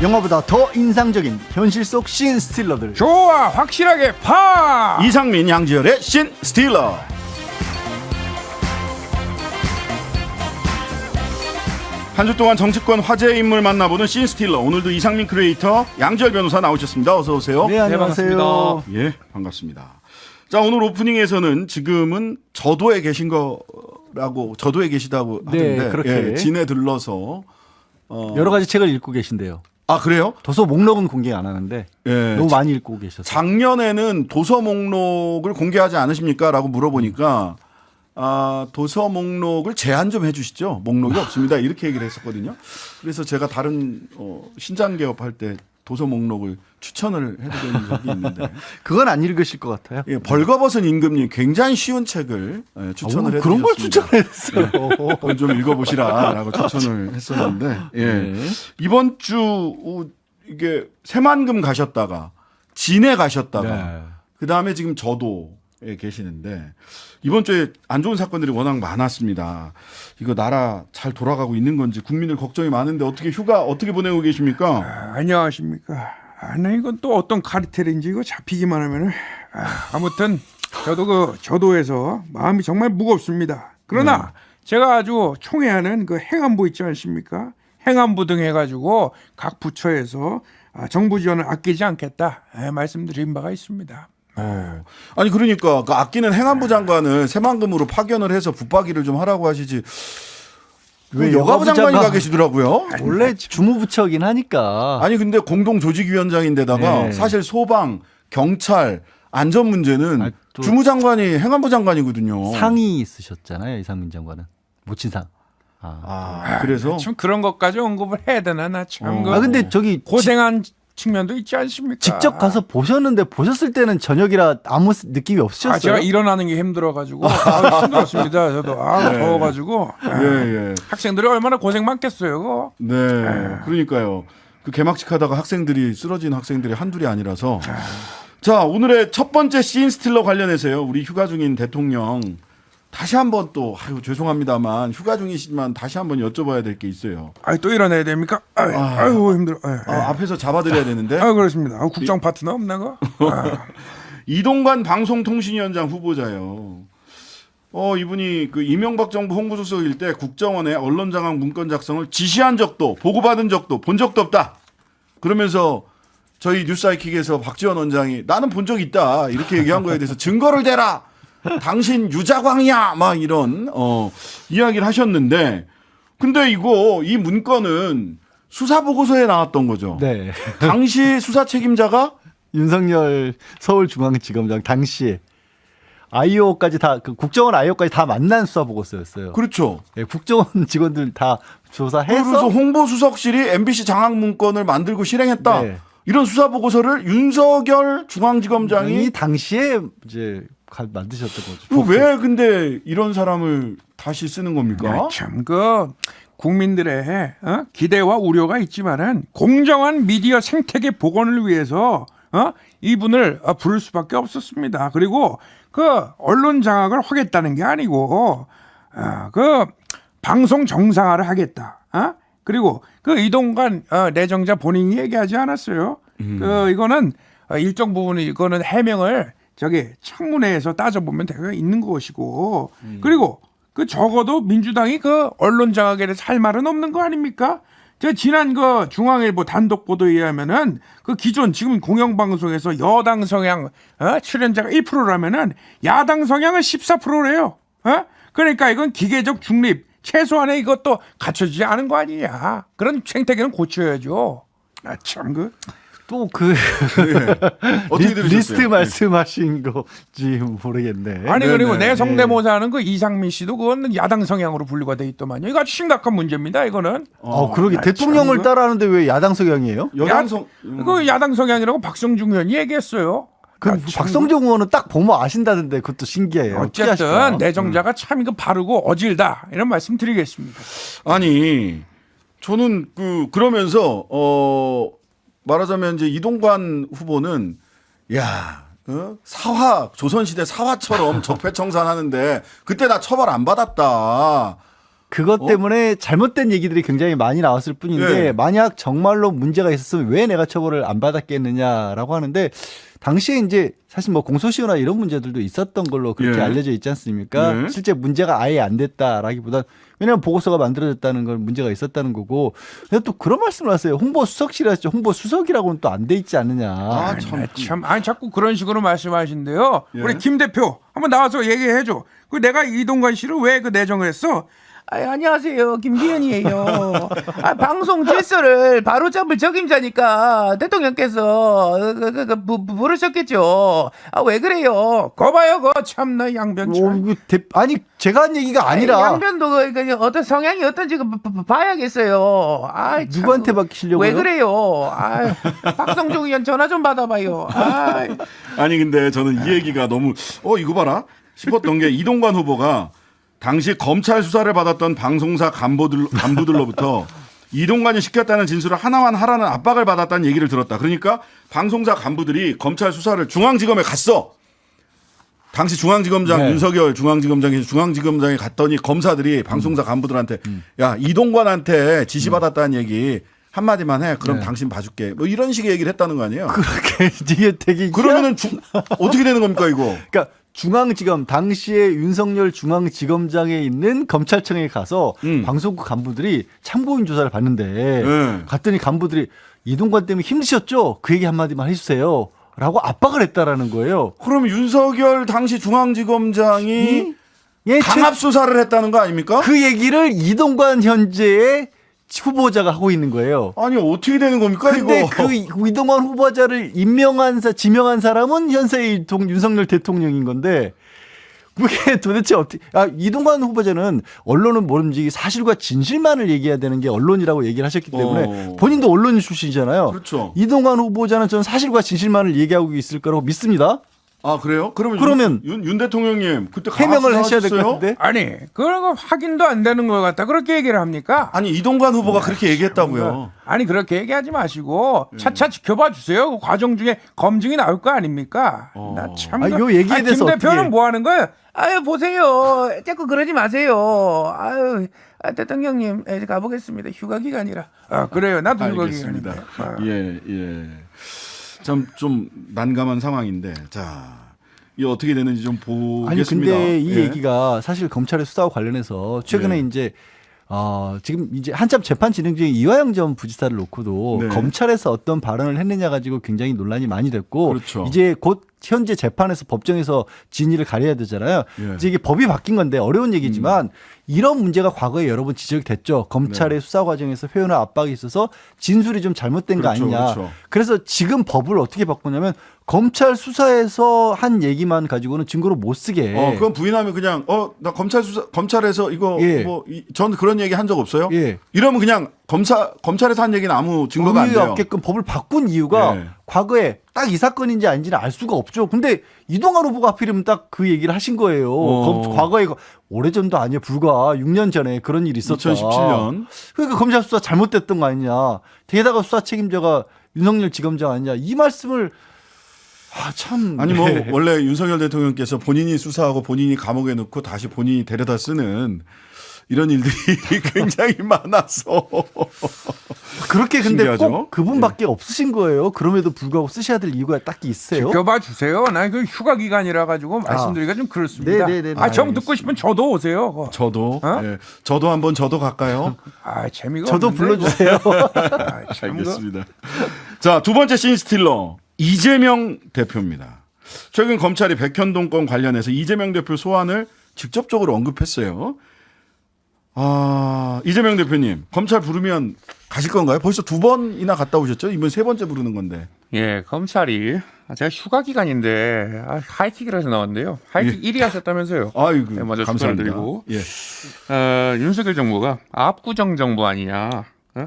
영화보다 더 인상적인 현실 속 씬 스틸러들. 좋아, 확실하게 파. 이상민 양지열의 신 스틸러. 한 주 동안 정치권 화제의 인물 만나보는 신 스틸러. 오늘도 이상민 크리에이터, 양지열 변호사 나오셨습니다. 어서 오세요. 네, 안녕하세요. 반갑습니다. 예, 반갑습니다. 자, 오늘 오프닝에서는 지금은 저도에 계신 거라고, 저도에 계시다고 네, 하던데, 그렇게. 예, 진에 들러서 여러 가지 책을 읽고 계신데요. 아, 그래요? 도서 목록은 공개 안 하는데 예. 너무 많이 읽고 계셨어요. 작년에는 도서 목록을 공개하지 않으십니까? 라고 물어보니까 도서 목록을 제한 좀 해주시죠. 목록이 없습니다. 이렇게 얘기를 했었거든요. 그래서 제가 다른 신장 개업할 때 도서 목록을 추천을 해드린 적이 있는데 그건 안 읽으실 것 같아요. 예, 벌거벗은 임금님 굉장히 쉬운 책을 추천을 그런 걸 해드렸습니다. 추천했어요. 그건 좀 읽어보시라라고 추천을 했었는데 예. 네. 이번 주 이게 새만금 가셨다가 진해 가셨다가 네. 그 다음에 지금 저도에 계시는데 이번 주에 안 좋은 사건들이 워낙 많았습니다. 이거 나라 잘 돌아가고 있는 건지 국민들 걱정이 많은데 어떻게 휴가 어떻게 보내고 계십니까? 안녕하십니까. 나 이건 또 어떤 카르텔인지 이거 잡히기만 하면은 아무튼 저도 그 저도에서 마음이 정말 무겁습니다. 그러나 제가 아주 총애하는 그 행안부 있지 않습니까? 행안부 등 해가지고 각 부처에서 정부 지원을 아끼지 않겠다 말씀드린 바가 있습니다. 아니 그러니까 그 아끼는 행안부 장관을 새만금으로 파견을 해서 붙박이를 좀 하라고 하시지 왜 여가부 장관이 가 계시더라고요. 원래 주무부처긴 하니까. 아니 근데 공동조직위원장인데다가 네. 사실 소방, 경찰, 안전 문제는 또 주무장관이 행안부 장관이거든요. 상이 있으셨잖아요, 이상민 장관은. 모친상. 그래서 참 그런 것까지 언급을 해야 되나 나 참. 근데 저기 고생한 측면도 있지 않습니까? 직접 가서 보셨는데 보셨을 때는 저녁이라 아무 느낌이 없으셨어요? 제가 일어나는 게 힘들어가지고 힘들었습니다. 저도 더워가지고 예. 학생들이 얼마나 고생 많겠어요. 그거. 네, 그러니까요. 그 개막식 하다가 학생들이 쓰러진 학생들이 한둘이 아니라서. 자, 오늘의 첫 번째 씬 스틸러 관련해서요. 우리 휴가 중인 대통령 다시 한번 또 죄송합니다만 휴가 중이시지만 다시 한번 여쭤봐야 될 게 있어요. 또 일어나야 됩니까? 아유 힘들어. 앞에서 잡아드려야 되는데. 그렇습니다. 국정 파트너 없나 그? 이동관 방송통신위원장 후보자요. 이분이 그 이명박 정부 홍보수석일 때 국정원에 언론장악 문건 작성을 지시한 적도 보고받은 적도 본 적도 없다. 그러면서 저희 뉴스아이킥에서 박지원 원장이 나는 본 적 있다 이렇게 얘기한 거에 대해서 증거를 대라. 당신 유자광이야 막 이런 이야기를 하셨는데 근데 이 문건은 수사 보고서에 나왔던 거죠. 네. 당시 수사 책임자가 윤석열 서울중앙지검장 당시에 아이오까지 다 그 국정원 아이오까지 다 만난 수사 보고서였어요. 그렇죠. 네, 국정원 직원들 다 조사해서 그래서 홍보수석실이 MBC 장악 문건을 만들고 실행했다. 네. 이런 수사 보고서를 윤석열 중앙지검장이 당시에 이제 만드셨던 거죠. 왜 근데 이런 사람을 다시 쓰는 겁니까? 참 그 국민들의 기대와 우려가 있지만은 공정한 미디어 생태계 복원을 위해서 이분을 부를 수밖에 없었습니다. 그리고 그 언론 장악을 하겠다는 게 아니고 그 방송 정상화를 하겠다. 그리고 그 이동관 내정자 본인이 얘기하지 않았어요. 그 이거는 일정 부분 이거는 해명을 저기 청문회에서 따져보면 되게 있는 것이고 그리고 그 적어도 민주당이 그 언론 장악에 대해서 할 말은 없는 거 아닙니까? 제가 지난 그 중앙일보 단독 보도에 의하면은 그 기존 지금 공영방송에서 여당 성향 출연자가 1%라면은 야당 성향은 14%래요. 그러니까 이건 기계적 중립 최소한의 이것도 갖춰지지 않은 거 아니냐. 그런 생태계는 고쳐야죠. 또 그 어떻게 들으셨어요? 리스트 말씀하신 거지 모르겠네. 아니 그리고 네네. 내 성대모사하는 그 이상민 씨도 그건 야당 성향으로 분류가 돼 있더만요. 이거 아주 심각한 문제입니다. 이거는. 그러게 대통령을 따라하는데 왜 야당 성향이에요? 여당성 그 야당 성향이라고 박성중 의원이 얘기했어요. 그 박성종 의원은 딱 보면 아신다던데 그것도 신기해요. 어떻게 어쨌든 아실까? 내정자가 참 이거 바르고 어질다 이런 말씀 드리겠습니다. 아니 저는 그러면서 말하자면 이제 이동관 후보는 조선시대 사화처럼 적폐청산하는데 그때 나 처벌 안 받았다. 그것 때문에 잘못된 얘기들이 굉장히 많이 나왔을 뿐인데 네. 만약 정말로 문제가 있었으면 왜 내가 처벌을 안 받았겠느냐라고 하는데 당시에 이제 사실 뭐 공소시효나 이런 문제들도 있었던 걸로 그렇게 예. 알려져 있지 않습니까? 네. 실제 문제가 아예 안 됐다라기보다 왜냐하면 보고서가 만들어졌다는 건 문제가 있었다는 거고 근데 또 그런 말씀을 하세요. 홍보수석실이라죠. 홍보수석이라고는 또 안 돼 있지 않느냐. 아, 참. 참, 아니 자꾸 그런 식으로 말씀하신대요. 예. 우리 김 대표 한번 나와서 얘기해줘. 그 내가 이동관 씨를 왜 그 내정을 했어? 안녕하세요. 김기현이에요. 방송 질서를 바로잡을 적임자니까 대통령께서 부르셨겠죠. 왜 그래요? 거봐요, 거 참나 양변차. 아니 제가 한 얘기가 아니라 양변도 어떤 성향이 어떤지 봐야겠어요. 누구한테 맡기시려고요? 왜 그래요? 박성중 의원 전화 좀 받아봐요. 아니 근데 저는 이 얘기가 너무 이거 봐라 싶었던 게 이동관 후보가 당시 검찰 수사를 받았던 방송사 간부들로부터 이동관이 시켰다는 진술을 하나만 하라는 압박을 받았다는 얘기를 들었다. 그러니까 방송사 간부들이 검찰 수사를 중앙지검에 갔어. 당시 중앙지검장 네. 윤석열 중앙지검장이 갔더니 검사들이 방송사 간부들한테 야 이동관한테 지시받았다는 얘기 한마디만 해. 그럼 당신 봐줄게. 뭐 이런 식의 얘기를 했다는 거 아니에요? 그렇게 이게 되게 그러면은 어떻게 되는 겁니까 이거? 그러니까 중앙지검 당시에 윤석열 중앙지검장에 있는 검찰청에 가서 방송국 간부들이 참고인 조사를 받는데 네. 갔더니 간부들이 이동관 때문에 힘드셨죠? 그 얘기 한마디만 해주세요. 라고 압박을 했다라는 거예요. 그럼 윤석열 당시 중앙지검장이 예, 강압 수사를 했다는 거 아닙니까? 그 얘기를 이동관 현재의 후보자가 하고 있는 거예요. 아니 어떻게 되는 겁니까 근데 이거? 그 이동관 후보자를 지명한 사람은 현재의 윤석열 대통령인 건데 그게 도대체 어떻게 이동관 후보자는 언론은 모르지 사실과 진실만을 얘기해야 되는 게 언론이라고 얘기를 하셨기 때문에 본인도 언론 출신이잖아요. 그렇죠. 이동관 후보자는 저는 사실과 진실만을 얘기하고 있을 거라고 믿습니다. 아 그래요? 그러면 윤 대통령님 그때 해명을 강압 하셔야 될 것 수사하셨어요? 같은데. 아니 그런 거 확인도 안 되는 것 같다. 그렇게 얘기를 합니까? 아니 이동관 후보가 그렇게 얘기했다고요. 아니 그렇게 얘기하지 마시고 차차 지켜봐 주세요. 그 과정 중에 검증이 나올 거 아닙니까? 나 참. 요 얘기에 대해서 김 대표는 어떻게 뭐 하는 거예요? 보세요. 자꾸 그러지 마세요. 대통령님 가보겠습니다. 휴가 기간이라. 그래요. 나도 휴가 알겠습니다. 기간인데. 예. 좀 난감한 상황인데 자 이 어떻게 되는지 좀 보겠습니다. 아니 근데 이 예. 얘기가 사실 검찰의 수사와 관련해서 최근에 네. 이제 지금 이제 한참 재판 진행 중인 이화영 전 부지사를 놓고도 네. 검찰에서 어떤 발언을 했느냐 가지고 굉장히 논란이 많이 됐고 그렇죠. 이제 곧 현재 재판에서 법정에서 진위를 가려야 되잖아요. 예. 이제 이게 법이 바뀐 건데 어려운 얘기지만 이런 문제가 과거에 여러 번 지적이 됐죠. 검찰의 수사 과정에서 표현의 압박이 있어서 진술이 좀 잘못된 그렇죠, 거 아니냐. 그렇죠. 그래서 지금 법을 어떻게 바꾸냐면 검찰 수사에서 한 얘기만 가지고는 증거로 못 쓰게. 그건 부인하면 그냥 나 검찰에서 이거 예. 전 그런 얘기 한 적 없어요. 예. 이러면 그냥 검찰에서 한 얘기는 아무 증거가 안 의미가 돼요. 없게끔 법을 바꾼 이유가 예. 과거에 딱 이 사건인지 아닌지는 알 수가 없죠. 근데 이동관 후보가 하필이면 딱 그 얘기를 하신 거예요. 과거에 오래전도 아니에요. 불과 6년 전에 그런 일이 있었다. 2017년. 그러니까 검찰 수사 잘못됐던 거 아니냐. 게다가 수사 책임자가 윤석열 지검장 아니냐. 이 말씀을 참. 아니 뭐 네. 원래 윤석열 대통령께서 본인이 수사하고 본인이 감옥에 넣고 다시 본인이 데려다 쓰는 이런 일들이 굉장히 많아서 그렇게 근데 신기하죠? 꼭 그분밖에 없으신 거예요. 그럼에도 불구하고 쓰셔야 될 이유가 딱히 있어요. 지켜봐 주세요. 나 그 휴가 기간이라 가지고 말씀드리기가 좀 그렇습니다. 네네네. 정 듣고 싶으면 저도 오세요. 저도 어? 예. 저도 한번 저도 갈까요? 재미가 저도 없는데, 불러주세요. 참 알겠습니다. 자, 두 번째 씬스틸러 이재명 대표입니다. 최근 검찰이 백현동 건 관련해서 이재명 대표 소환을 직접적으로 언급했어요. 이재명 대표님 검찰 부르면 가실 건가요? 벌써 두 번이나 갔다 오셨죠? 이번 세 번째 부르는 건데. 예, 검찰이 제가 휴가 기간인데 하이킥이라서 나왔는데요. 하이킥 1위 하셨다면서요. 아이고, 네, 먼저 감사합니다. 축하드리고. 예. 윤석열 정부가 압구정 정부 아니냐.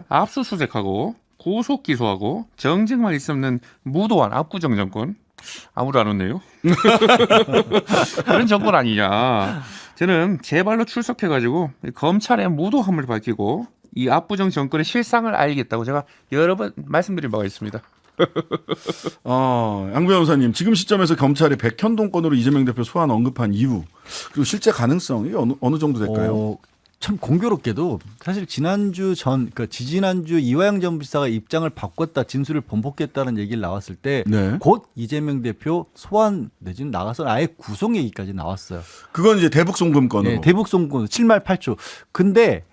압수수색하고 고소 기소하고 정직만 있으면 무도한 압구정 정권. 아무도 안 웃네요. 그런 정권 아니냐. 저는 제 발로 출석해가지고 검찰의 무도함을 밝히고 이 압구정 정권의 실상을 알겠다고 제가 여러 번 말씀드린 바가 있습니다. 양 변호사님 지금 시점에서 검찰이 백현동 건으로 이재명 대표 소환 언급한 이유 그리고 실제 가능성 이게 어느 정도 될까요? 참 공교롭게도 사실 그러니까 지지난주 이화영 전 부지사가 입장을 바꿨다, 진술을 번복했다는 얘기를 나왔을 때 네. 곧 이재명 대표 소환 내지는 나가서 아예 구속 얘기까지 나왔어요. 그건 이제 대북 송금 건으로. 네, 대북 송금 7말 8초. 근데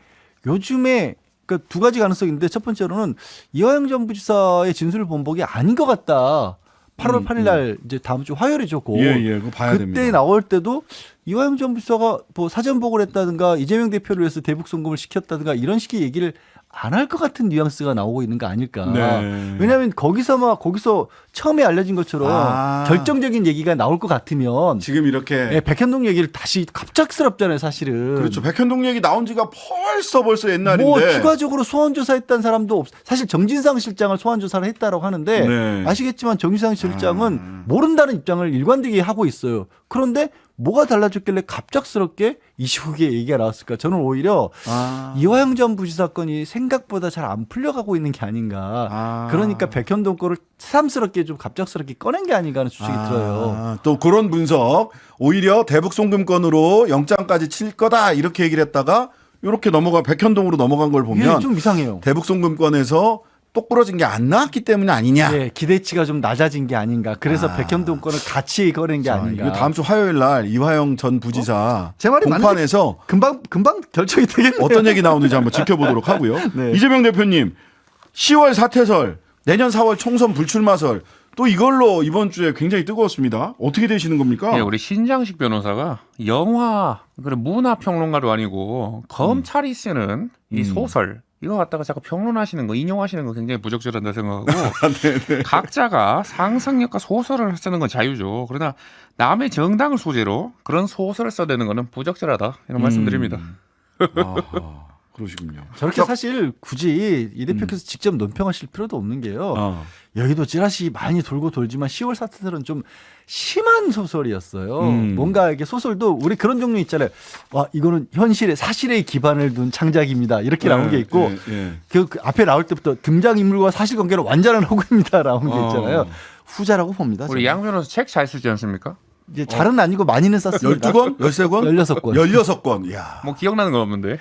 요즘에 그러니까 두 가지 가능성이 있는데 첫 번째로는 이화영 전 부지사의 진술 번복이 아닌 것 같다. 8월 8일 날 이제 다음 주 화요일이죠. 예, 그거 봐야 그때 됩니다. 나올 때도 이화영 전 부지사가 뭐 사전복을 했다든가 이재명 대표를 위해서 대북 송금을 시켰다든가 이런 식의 얘기를 안 할 것 같은 뉘앙스가 나오고 있는 거 아닐까. 네. 왜냐하면 거기서 처음에 알려진 것처럼 결정적인 얘기가 나올 것 같으면 지금 이렇게 네, 백현동 얘기를 다시 갑작스럽잖아요, 사실은. 그렇죠. 백현동 얘기 나온 지가 벌써 옛날인데. 뭐 추가적으로 소환 조사했다는 사람도 사실 정진상 실장을 소환 조사를 했다라고 하는데 네. 아시겠지만 정진상 실장은 모른다는 입장을 일관되게 하고 있어요. 그런데 뭐가 달라졌길래 갑작스럽게 이 시국에 얘기가 나왔을까? 저는 오히려 이화영 전 부지사 건이 생각보다 잘 안 풀려가고 있는 게 아닌가. 그러니까 백현동 거를 새삼스럽게 좀 갑작스럽게 꺼낸 게 아닌가 하는 추측이 들어요. 또 그런 분석. 오히려 대북 송금 건으로 영장까지 칠 거다 이렇게 얘기를 했다가 이렇게 백현동으로 넘어간 걸 보면 이게 좀 이상해요. 대북 송금 건에서 똑 부러진 게 안 나왔기 때문에 아니냐. 네, 기대치가 좀 낮아진 게 아닌가. 그래서 백현동 건을 같이 꺼낸 게 아닌가. 이거 다음 주 화요일 날 이화영 전 부지사 제 말이 공판에서 금방 결정이 되겠네요. 어떤 얘기 나오는지 한번 지켜보도록 하고요. 네. 이재명 대표님 10월 사퇴설, 내년 4월 총선 불출마설 또 이걸로 이번 주에 굉장히 뜨거웠습니다. 어떻게 되시는 겁니까? 예, 우리 신장식 변호사가 영화 그래 문화 평론가도 아니고 검찰이 쓰는 이 소설 이거 갖다가 자꾸 평론하시는 거 인용하시는 거 굉장히 부적절하다 생각하고 각자가 상상력과 소설을 쓰는 건 자유죠. 그러나 남의 정당을 소재로 그런 소설을 써대는 거는 부적절하다 이런 말씀드립니다. 그러시군요. 저렇게 사실 굳이 이 대표께서 직접 논평하실 필요도 없는 게요. 여기도 찌라시 많이 돌고 돌지만 10월 사태설은 좀 심한 소설이었어요. 뭔가 이게 소설도 우리 그런 종류 있잖아요. 와, 이거는 현실의 사실에 기반을 둔 창작입니다. 이렇게 나온 게 있고 그 앞에 나올 때부터 등장인물과 사실관계를 완전한 허구입니다. 나온 게 있잖아요. 후자라고 봅니다. 우리 양 변호사 책 잘 쓰지 않습니까? 이제 잘은 아니고 많이는 썼습니다. 12권? 13권? 16권. 16권. 이야. 뭐 기억나는 건 없는데.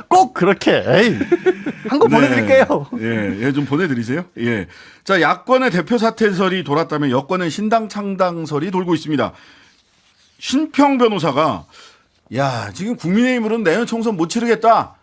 꼭 그렇게. 에이. 한 거 보내드릴게요. 예, 좀 보내드리세요. 예. 자, 야권의 대표 사퇴설이 돌았다면 여권의 신당 창당설이 돌고 있습니다. 신평 변호사가 야, 지금 국민의힘으로는 내년 총선 못 치르겠다.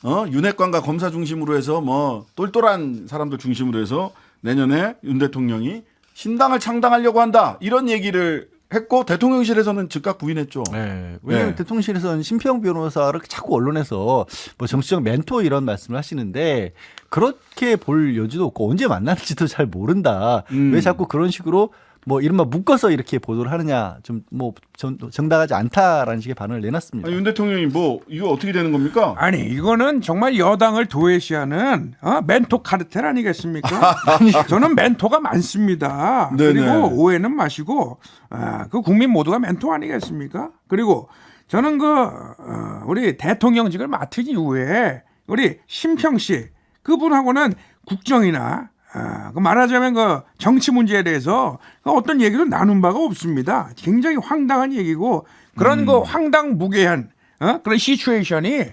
윤핵관과 검사 중심으로 해서 뭐 똘똘한 사람들 중심으로 해서 내년에 윤 대통령이 신당을 창당하려고 한다. 이런 얘기를 했고 대통령실에서는 즉각 부인했죠. 네. 왜냐하면 대통령실에서는 신평 변호사를 자꾸 언론에서 뭐 정치적 멘토 이런 말씀을 하시는데 그렇게 볼 여지도 없고 언제 만났는지도 잘 모른다. 왜 자꾸 그런 식으로 뭐 이른바 묶어서 이렇게 보도를 하느냐 좀 뭐 정당하지 않다라는 식의 반응을 내놨습니다. 윤 대통령이 뭐 이거 어떻게 되는 겁니까? 아니 이거는 정말 여당을 도외시하는 멘토 카르텔 아니겠습니까? 저는 멘토가 많습니다. 네네. 그리고 오해는 마시고 그 국민 모두가 멘토 아니겠습니까? 그리고 저는 우리 대통령직을 맡은 이후에 우리 심평 씨 그분하고는 국정이나 말하자면 그 정치 문제에 대해서 어떤 얘기도 나눈 바가 없습니다. 굉장히 황당한 얘기고 그런 그 황당무계한 그런 시츄에이션이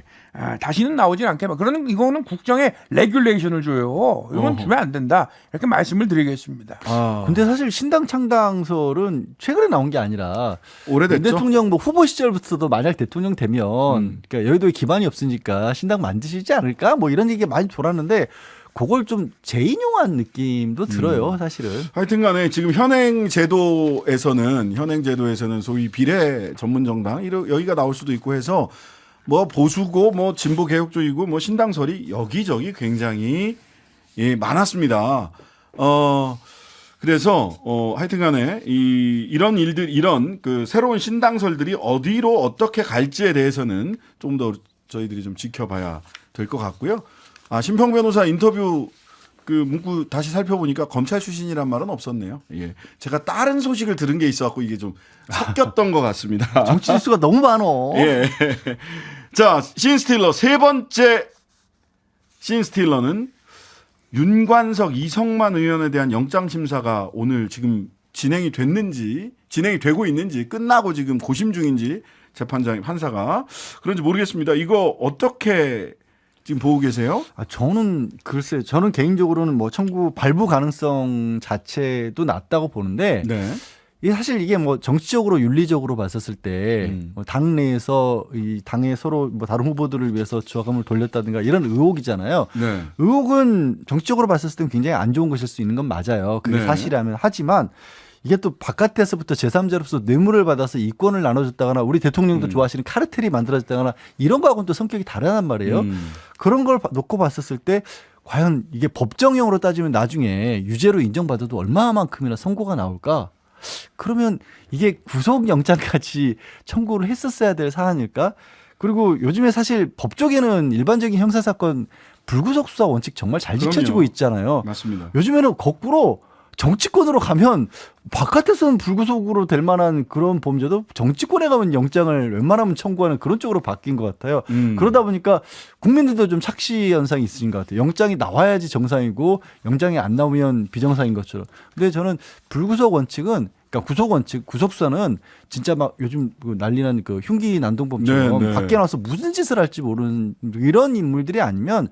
다시는 나오질 않게 그런 이거는 국정에 레귤레이션을 줘요. 이건 주면 안 된다. 이렇게 말씀을 드리겠습니다. 근데 사실 신당 창당설은 최근에 나온 게 아니라 오래됐죠. 대통령 뭐 후보 시절부터도 만약 대통령 되면 그러니까 여의도에 기반이 없으니까 신당 만드시지 않을까? 뭐 이런 얘기가 많이 돌았는데 그걸 좀 재인용한 느낌도 들어요, 사실은. 하여튼 간에 지금 현행 제도에서는 소위 비례 전문 정당 여기가 나올 수도 있고 해서 뭐 보수고 뭐 진보 개혁적이고 뭐 신당설이 여기저기 굉장히 많았습니다. 그래서 하여튼 간에 이런 그 새로운 신당설들이 어디로 어떻게 갈지에 대해서는 좀 더 저희들이 좀 지켜봐야 될 것 같고요. 신평 변호사 인터뷰 그 문구 다시 살펴보니까 검찰 출신이란 말은 없었네요. 예. 제가 다른 소식을 들은 게 있어갖고 이게 좀 섞였던 것 같습니다. 정치 뉴스가 너무 많어. 예. 자, 신스틸러 세 번째 신스틸러는 윤관석, 이성만 의원에 대한 영장 심사가 오늘 지금 진행이 되고 있는지 끝나고 지금 고심 중인지 재판장 판사가 그런지 모르겠습니다. 이거 어떻게 지금 보고 계세요? 저는 글쎄, 저는 개인적으로는 뭐 청구 발부 가능성 자체도 낮다고 보는데 네. 이게 사실 이게 뭐 정치적으로 윤리적으로 봤었을 때 뭐 당내에서 이 당에 서로 뭐 다른 후보들을 위해서 저감을 돌렸다든가 이런 의혹이잖아요. 네. 의혹은 정치적으로 봤었을 때는 굉장히 안 좋은 것일 수 있는 건 맞아요. 그게 네. 사실이라면. 하지만 이게 또 바깥에서부터 제3자로서 뇌물을 받아서 이권을 나눠줬다거나 우리 대통령도 좋아하시는 카르텔이 만들어졌다거나 이런 거하고는 또 성격이 다르단 말이에요. 그런 걸 놓고 봤었을 때 과연 이게 법정형으로 따지면 나중에 유죄로 인정받아도 얼마만큼이나 선고가 나올까? 그러면 이게 구속영장까지 청구를 했었어야 될 사안일까? 그리고 요즘에 사실 법조계는 일반적인 형사사건 불구속 수사 원칙 정말 잘 지켜지고 그럼요. 있잖아요. 맞습니다. 요즘에는 거꾸로 정치권으로 가면 바깥에서는 불구속으로 될 만한 그런 범죄도 정치권에 가면 영장을 웬만하면 청구하는 그런 쪽으로 바뀐 것 같아요. 그러다 보니까 국민들도 좀 착시 현상이 있으신 것 같아요. 영장이 나와야지 정상이고 영장이 안 나오면 비정상인 것처럼. 근데 저는 불구속 원칙은 그러니까 구속 원칙, 구속 수사는 진짜 막 요즘 그 난리난 그 흉기 난동범처럼 네, 네. 밖에 나와서 무슨 짓을 할지 모르는 이런 인물들이 아니면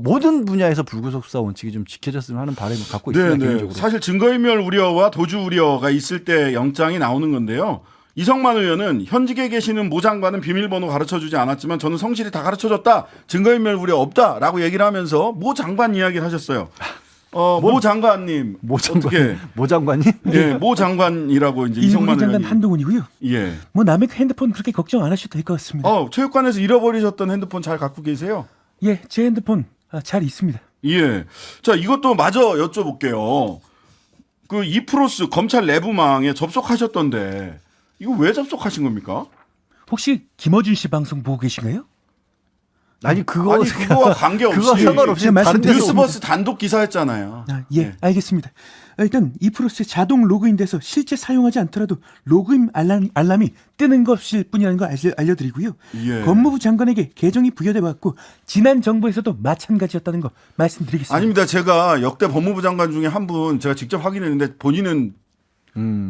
모든 분야에서 불구속 수사 원칙이 좀 지켜졌으면 하는 바람을 갖고 있습니다. 네, 개인적으로. 사실 증거인멸 우려와 도주 우려가 있을 때 영장이 나오는 건데요. 이성만 의원은 현직에 계시는 모 장관은 비밀번호 가르쳐주지 않았지만 저는 성실히 다 가르쳐줬다. 증거인멸 우려 없다라고 얘기를 하면서 모 장관 이야기를 하셨어요. 모 장관님 어떻게 모 장관님? 예, 모 장관이라고 이제 이성만 장관 의원이 한동훈이고요. 예. 뭐 남의 핸드폰 그렇게 걱정 안 하셔도 될 것 같습니다. 체육관에서 잃어버리셨던 핸드폰 잘 갖고 계세요? 예, 제 핸드폰 잘 있습니다. 예. 자, 이것도 마저 여쭤볼게요. 그 이프로스 검찰 내부망에 접속하셨던데 이거 왜 접속하신 겁니까? 혹시 김어준 씨 방송 보고 계신가요? 아니 그거와 관계없이 그거 상관없이 제가 다른 데서 뉴스버스 단독 기사였잖아요. 예, 네. 알겠습니다. 일단 이프로스에 자동 로그인돼서 실제 사용하지 않더라도 로그인 알람이 뜨는 것일 뿐이라는 걸 알려드리고요. 예. 법무부 장관에게 계정이 부여돼 왔고 지난 정부에서도 마찬가지였다는 거 말씀드리겠습니다. 아닙니다. 제가 역대 법무부 장관 중에 한 분 제가 직접 확인했는데 본인은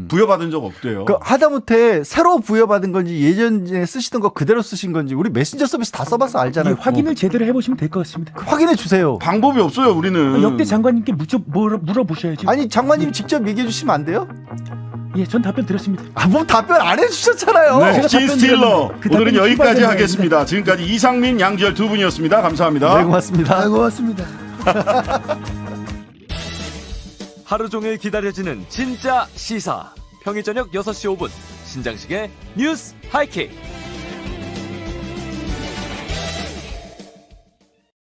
부여받은 적 없대요. 그 하다못해 새로 부여받은 건지 예전에 쓰시던 거 그대로 쓰신 건지 우리 메신저 서비스 다 써봐서 알잖아요. 확인을 제대로 해보시면 될 것 같습니다. 확인해 주세요. 방법이 없어요, 우리는. 역대 장관님께 물어보셔야죠. 아니 장관님 직접 얘기해 주시면 안 돼요? 예, 전 답변 드렸습니다. 뭐 답변 안 해주셨잖아요. 네, 제가 진 답변 스틸러. 드렸는데 그 오늘은 답변이 여기까지 추가된 하겠습니다. 지금까지 이상민, 양지열 두 분이었습니다. 감사합니다. 네, 고맙습니다. 고맙습니다. 하루 종일 기다려지는 진짜 시사. 평일 저녁 6시 5분 신장식의 뉴스 하이킥.